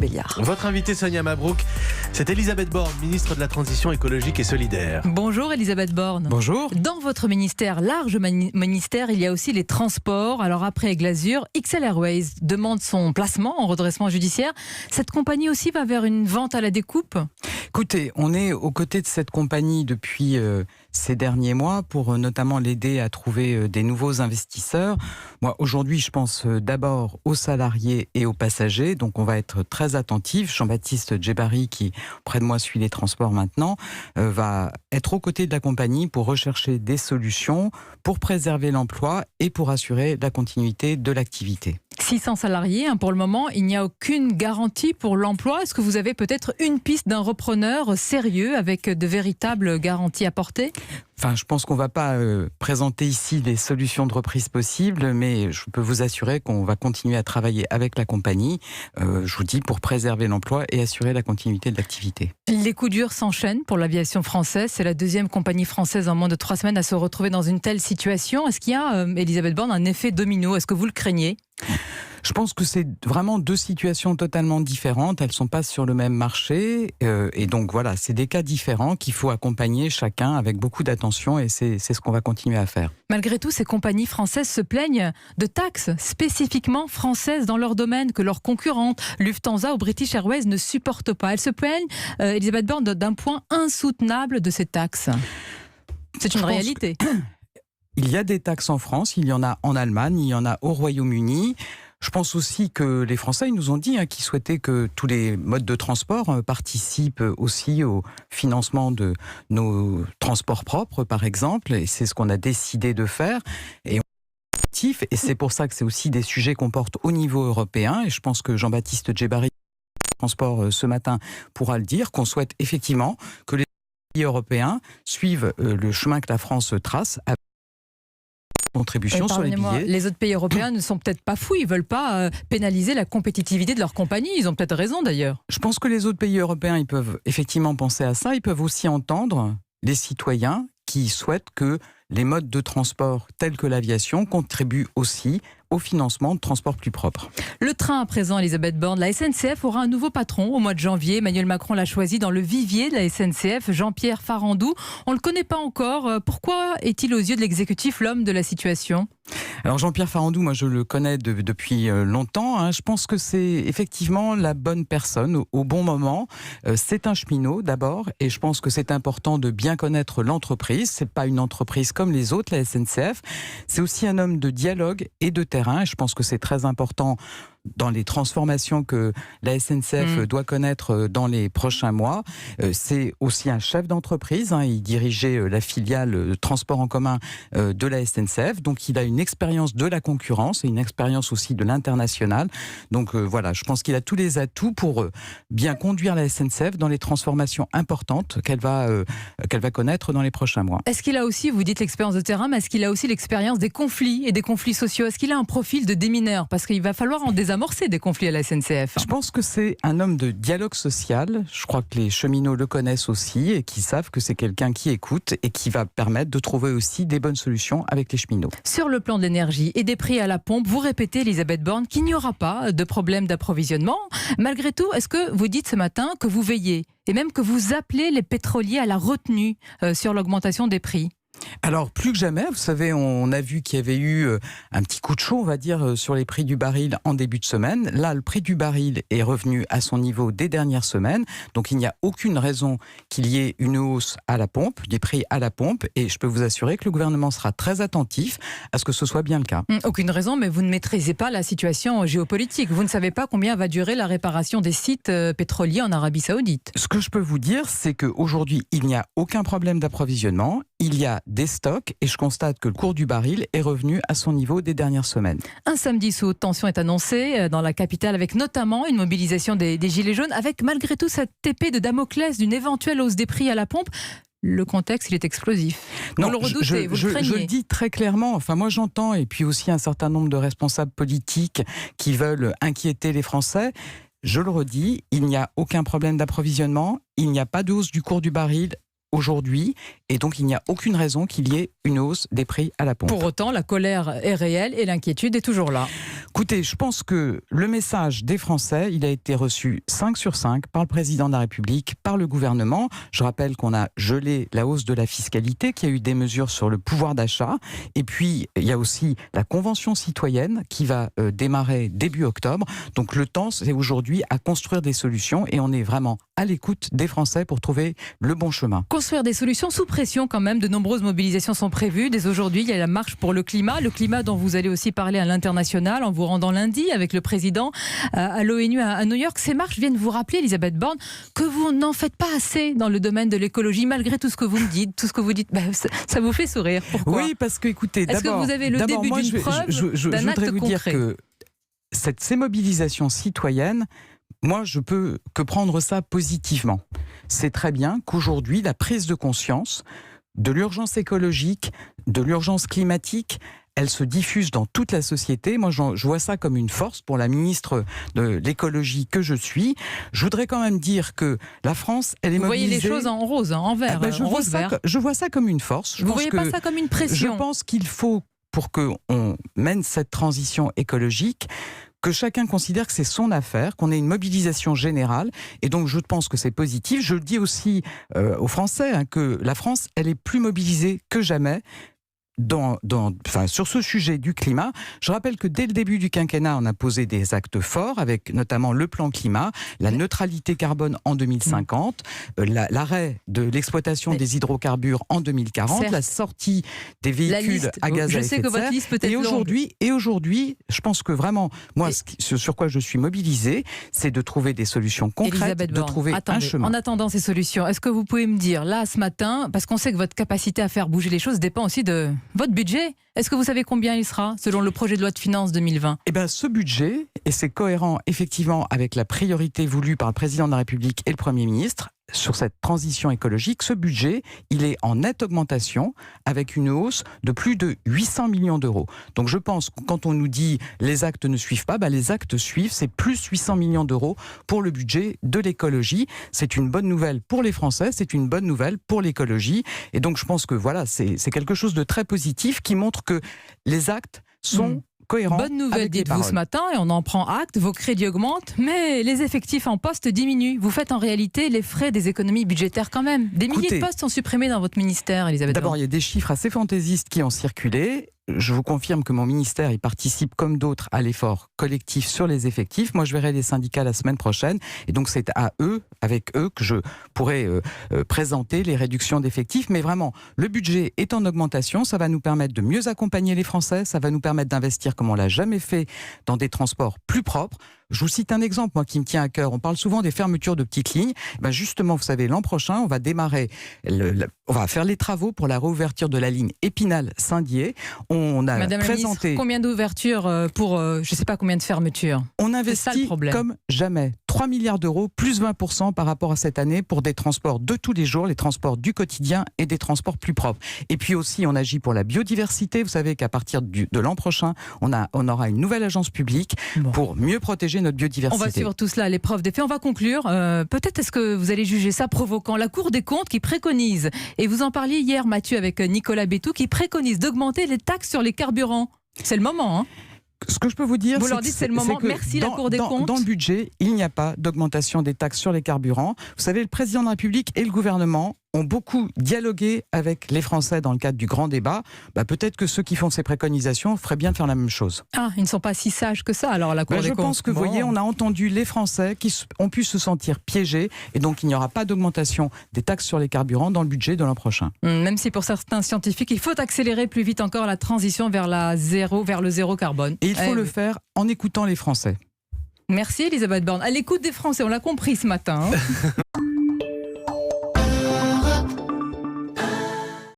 Béliard. Votre invitée Sonia Mabrouk, c'est Elisabeth Borne, ministre de la Transition écologique et solidaire. Bonjour Elisabeth Borne. Bonjour. Dans votre ministère, large ministère, il y a aussi les transports. Alors après Glazure, XL Airways demande son placement en redressement judiciaire. Cette compagnie aussi va vers une vente à la découpe ? Écoutez, on est aux côtés de cette compagnie depuis ces derniers mois pour notamment l'aider à trouver des nouveaux investisseurs. Moi, aujourd'hui, je pense d'abord aux salariés et aux passagers, donc on va être très attentifs. Jean-Baptiste Djebari, qui près de moi suit les transports maintenant, va être aux côtés de la compagnie pour rechercher des solutions, pour préserver l'emploi et pour assurer la continuité de l'activité. 600 salariés, pour le moment, il n'y a aucune garantie pour l'emploi. Est-ce que vous avez peut-être une piste d'un repreneur sérieux avec de véritables garanties apportées ? Enfin, je pense qu'on ne va pas présenter ici les solutions de reprise possibles, mais je peux vous assurer qu'on va continuer à travailler avec la compagnie, je vous dis, pour préserver l'emploi et assurer la continuité de l'activité. Les coups durs s'enchaînent pour l'aviation française. C'est la deuxième compagnie française en moins de 3 semaines à se retrouver dans une telle situation. Est-ce qu'il y a, Elisabeth Borne, un effet domino ? Est-ce que vous le craignez ? Je pense que c'est vraiment deux situations totalement différentes. Elles ne sont pas sur le même marché. Et donc voilà, c'est des cas différents qu'il faut accompagner chacun avec beaucoup d'attention et c'est ce qu'on va continuer à faire. Malgré tout, ces compagnies françaises se plaignent de taxes spécifiquement françaises dans leur domaine que leurs concurrentes, Lufthansa ou British Airways, ne supportent pas. Elles se plaignent, Elisabeth Borne, d'un point insoutenable de ces taxes. C'est une réalité. Il y a des taxes en France, il y en a en Allemagne, il y en a au Royaume-Uni. Je pense aussi que les Français ils nous ont dit qu'ils souhaitaient que tous les modes de transport participent aussi au financement de nos transports propres, par exemple. Et c'est ce qu'on a décidé de faire. Et c'est pour ça que c'est aussi des sujets qu'on porte au niveau européen. Et je pense que Jean-Baptiste Djebari, transport ce matin, pourra le dire, qu'on souhaite effectivement que les pays européens suivent le chemin que la France trace. Contribution sur les billets. Les autres pays européens ne sont peut-être pas fous, ils ne veulent pas pénaliser la compétitivité de leur compagnie. Ils ont peut-être raison d'ailleurs. Je pense que les autres pays européens, ils peuvent effectivement penser à ça. Ils peuvent aussi entendre les citoyens qui souhaitent que les modes de transport tels que l'aviation contribuent aussi au financement de transports plus propres. Le train à présent, Elisabeth Borne, la SNCF aura un nouveau patron au mois de janvier. Emmanuel Macron l'a choisi dans le vivier de la SNCF, Jean-Pierre Farandou. On ne le connaît pas encore. Pourquoi est-il aux yeux de l'exécutif l'homme de la situation ? Alors Jean-Pierre Farandou, moi je le connais depuis longtemps. Je pense que c'est effectivement la bonne personne au bon moment. C'est un cheminot d'abord et je pense que c'est important de bien connaître l'entreprise. C'est pas une entreprise comme les autres, la SNCF. C'est aussi un homme de dialogue et de terrain. Je pense que c'est très important dans les transformations que la SNCF doit connaître dans les prochains mois. C'est aussi un chef d'entreprise. Il dirigeait la filiale transport en commun de la SNCF. Donc, il a une expérience de la concurrence et une expérience aussi de l'international. Donc, voilà, je pense qu'il a tous les atouts pour bien conduire la SNCF dans les transformations importantes qu'elle va connaître dans les prochains mois. Est-ce qu'il a aussi, vous dites l'expérience de terrain, mais est-ce qu'il a aussi l'expérience des conflits et des conflits sociaux ? Est-ce qu'il a un profil de démineur ? Parce qu'il va falloir en désamorcer des conflits à la SNCF. Je pense que c'est un homme de dialogue social. Je crois que les cheminots le connaissent aussi et qui savent que c'est quelqu'un qui écoute et qui va permettre de trouver aussi des bonnes solutions avec les cheminots. Sur le plan de l'énergie et des prix à la pompe, vous répétez, Elisabeth Borne, qu'il n'y aura pas de problème d'approvisionnement. Malgré tout, est-ce que vous dites ce matin que vous veillez et même que vous appelez les pétroliers à la retenue sur l'augmentation des prix ? Alors, plus que jamais, vous savez, on a vu qu'il y avait eu un petit coup de chaud, on va dire, sur les prix du baril en début de semaine. Là, le prix du baril est revenu à son niveau des dernières semaines. Donc, il n'y a aucune raison qu'il y ait une hausse à la pompe, des prix à la pompe. Et je peux vous assurer que le gouvernement sera très attentif à ce que ce soit bien le cas. Aucune raison, mais vous ne maîtrisez pas la situation géopolitique. Vous ne savez pas combien va durer la réparation des sites pétroliers en Arabie Saoudite. Ce que je peux vous dire, c'est qu'aujourd'hui, il n'y a aucun problème d'approvisionnement. Il y a des stocks et je constate que le cours du baril est revenu à son niveau des dernières semaines. Un samedi sous haute tension est annoncé dans la capitale avec notamment une mobilisation des Gilets jaunes avec malgré tout cette épée de Damoclès d'une éventuelle hausse des prix à la pompe. Le contexte, il est explosif. Vous le redoutez, vous le craignez. Je le dis très clairement. Enfin, moi, j'entends, et puis aussi un certain nombre de responsables politiques qui veulent inquiéter les Français. Je le redis, il n'y a aucun problème d'approvisionnement, il n'y a pas de hausse du cours du baril. aujourd'hui, et donc il n'y a aucune raison qu'il y ait une hausse des prix à la pompe. Pour autant, la colère est réelle et l'inquiétude est toujours là. Écoutez, je pense que le message des Français, il a été reçu 5 sur 5 par le président de la République, par le gouvernement. Je rappelle qu'on a gelé la hausse de la fiscalité, qu'il y a eu des mesures sur le pouvoir d'achat. Et puis, il y a aussi la Convention citoyenne qui va démarrer début octobre. Donc le temps, c'est aujourd'hui à construire des solutions et on est vraiment à l'écoute des Français pour trouver le bon chemin. Construire des solutions sous pression quand même. De nombreuses mobilisations sont prévues. Dès aujourd'hui, il y a la marche pour le climat dont vous allez aussi parler à l'international en vous rendant lundi avec le président à l'ONU à New York. Ces marches viennent vous rappeler, Elisabeth Borne, que vous n'en faites pas assez dans le domaine de l'écologie, malgré tout ce que vous me dites, tout ce que vous dites. Ça vous fait sourire. Pourquoi ? Oui, parce que écoutez, est-ce que vous avez le début d'une preuve d'un acte concret ? Dire que ces mobilisations citoyennes, moi, je peux que prendre ça positivement. C'est très bien qu'aujourd'hui, la prise de conscience de l'urgence écologique, de l'urgence climatique, elle se diffuse dans toute la société. Moi, je vois ça comme une force pour la ministre de l'écologie que je suis. Je voudrais quand même dire que la France, elle est mobilisée... Vous voyez les choses en rose, en vert, en rose-vert. Je vois ça comme une force. Vous ne voyez pas ça comme une pression ? Je pense qu'il faut, pour qu'on mène cette transition écologique, que chacun considère que c'est son affaire, qu'on ait une mobilisation générale. Et donc, je pense que c'est positif. Je le dis aussi aux Français, que la France, elle est plus mobilisée que jamais sur ce sujet du climat. Je rappelle que dès le début du quinquennat, on a posé des actes forts, avec notamment le plan climat, la neutralité carbone en 2050, l'arrêt de l'exploitation des hydrocarbures en 2040, certes, la sortie des véhicules à gaz à effet de serre. Et aujourd'hui, je pense que vraiment, moi, ce sur quoi je suis mobilisée, c'est de trouver des solutions concrètes, de trouver un chemin. En attendant ces solutions, est-ce que vous pouvez me dire, là, ce matin, parce qu'on sait que votre capacité à faire bouger les choses dépend aussi de votre budget, est-ce que vous savez combien il sera selon le projet de loi de finances 2020 ? Eh bien, ce budget, et c'est cohérent effectivement avec la priorité voulue par le président de la République et le Premier ministre, sur cette transition écologique, ce budget, il est en nette augmentation avec une hausse de plus de 800 millions d'euros. Donc je pense que quand on nous dit les actes ne suivent pas, les actes suivent, c'est plus 800 millions d'euros pour le budget de l'écologie. C'est une bonne nouvelle pour les Français, c'est une bonne nouvelle pour l'écologie. Et donc je pense que voilà, c'est quelque chose de très positif qui montre que les actes sont... Bonne nouvelle, dites-vous ce matin, et on en prend acte, vos crédits augmentent, mais les effectifs en poste diminuent. Vous faites en réalité les frais des économies budgétaires quand même. Des milliers de postes sont supprimés dans votre ministère, Elisabeth Borne. D'abord, il y a des chiffres assez fantaisistes qui ont circulé. Je vous confirme que mon ministère, il participe comme d'autres à l'effort collectif sur les effectifs. Moi, je verrai les syndicats la semaine prochaine. Et donc, c'est avec eux, que je pourrai présenter les réductions d'effectifs. Mais vraiment, le budget est en augmentation. Ça va nous permettre de mieux accompagner les Français. Ça va nous permettre d'investir comme on l'a jamais fait dans des transports plus propres. Je vous cite un exemple, moi, qui me tient à cœur. On parle souvent des fermetures de petites lignes. Justement, vous savez, l'an prochain, on va démarrer, on va faire les travaux pour la réouverture de la ligne Épinal-Saint-Dié. On a Madame présenté... la ministre, combien d'ouvertures pour, je ne sais pas combien de fermetures ? On investit comme jamais. 3 milliards d'euros, plus 20% par rapport à cette année pour des transports de tous les jours, les transports du quotidien et des transports plus propres. Et puis aussi, on agit pour la biodiversité. Vous savez qu'à partir de l'an prochain, on aura une nouvelle agence publique pour mieux protéger notre biodiversité. On va suivre tout cela à l'épreuve des faits. On va conclure. Peut-être est-ce que vous allez juger ça provoquant la Cour des comptes qui préconise, et vous en parliez hier, Mathieu, avec Nicolas Bétou, qui préconise d'augmenter les taxes sur les carburants. C'est le moment, hein ? Ce que je peux vous dire, vous leur dites c'est le moment. Merci la Cour des comptes. Dans le budget, il n'y a pas d'augmentation des taxes sur les carburants. Vous savez, le président de la République et le gouvernement ont beaucoup dialogué avec les Français dans le cadre du grand débat. Peut-être que ceux qui font ces préconisations feraient bien de faire la même chose. Ah, ils ne sont pas si sages que ça, alors, la Cour des comptes. Je pense que, vous voyez, on a entendu les Français qui ont pu se sentir piégés, et donc il n'y aura pas d'augmentation des taxes sur les carburants dans le budget de l'an prochain. Même si pour certains scientifiques, il faut accélérer plus vite encore la transition vers le zéro carbone. Et il faut le faire en écoutant les Français. Merci Elisabeth Borne. À l'écoute des Français, on l'a compris ce matin.